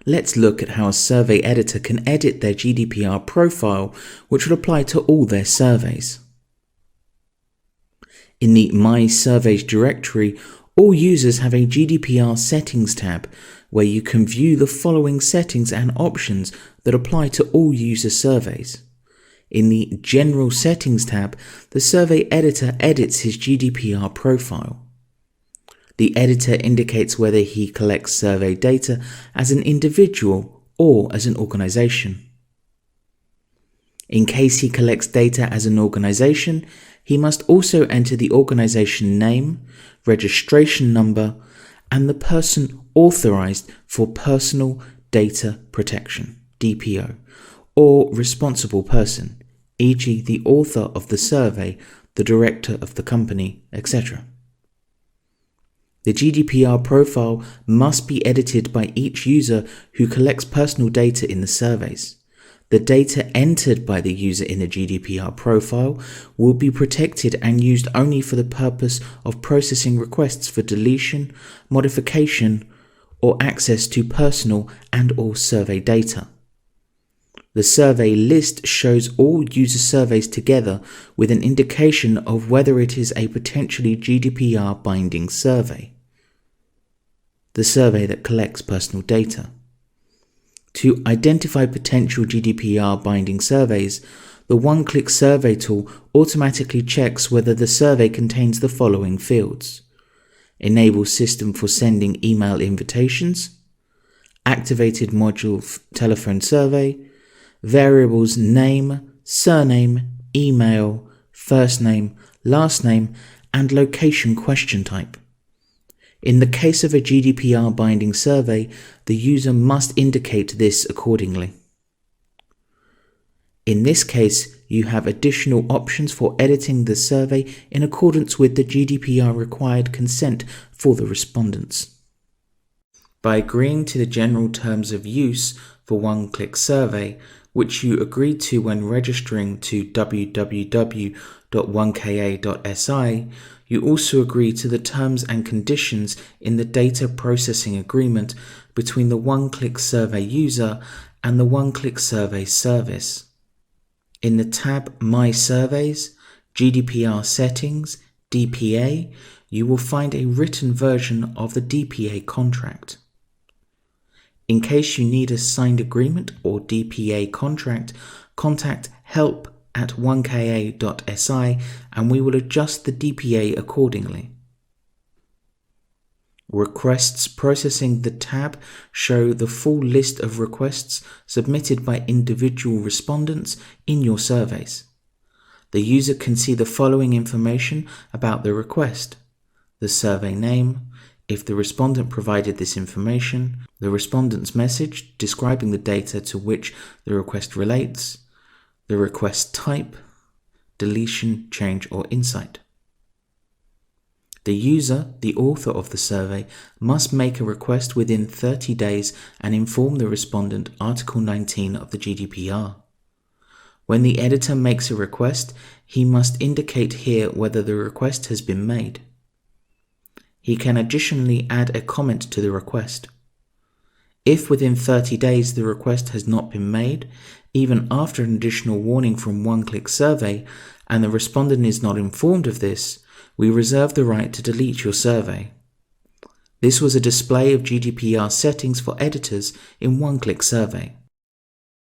Let's look at how a survey editor can edit their GDPR profile, which will apply to all their surveys. In the My Surveys directory, all users have a GDPR settings tab where you can view the following settings and options that apply to all user surveys. In the General Settings tab, the survey editor edits his GDPR profile. The editor indicates whether he collects survey data as an individual or as an organization. In case he collects data as an organization, he must also enter the organization name, registration number, and the person authorized for personal data protection, DPO, or responsible person, e.g. the author of the survey, the director of the company, etc. The GDPR profile must be edited by each user who collects personal data in the surveys. The data entered by the user in the GDPR profile will be protected and used only for the purpose of processing requests for deletion, modification, or access to personal and/or survey data. The survey list shows all user surveys together with an indication of whether it is a potentially GDPR binding survey. The survey that collects personal data. To identify potential GDPR binding surveys, the one-click survey tool automatically checks whether the survey contains the following fields: enable system for sending email invitations, activated module telephone survey, variables name, surname, email, first name, last name, and location question type. In the case of a GDPR binding survey, the user must indicate this accordingly. In this case, you have additional options for editing the survey in accordance with the GDPR required consent for the respondents. By agreeing to the general terms of use for one-click survey, which you agreed to when registering to www.1ka.si, you also agree to the terms and conditions in the data processing agreement between the one-click survey user and the one-click survey service. In the tab My Surveys, GDPR Settings, DPA, you will find a written version of the DPA contract. In case you need a signed agreement or DPA contract, contact help@1ka.si and we will adjust the DPA accordingly. Requests processing the tab show the full list of requests submitted by individual respondents in your surveys. The user can see the following information about the request: the survey name, if the respondent provided this information, the respondent's message describing the data to which the request relates, the request type, deletion, change, or insight. The user, the author of the survey, must make a request within 30 days and inform the respondent Article 19 of the GDPR. When the editor makes a request, he must indicate here whether the request has been made. He can additionally add a comment to the request. If within 30 days the request has not been made, even after an additional warning from one-click survey, and the respondent is not informed of this, we reserve the right to delete your survey. This was a display of GDPR settings for editors in one-click survey.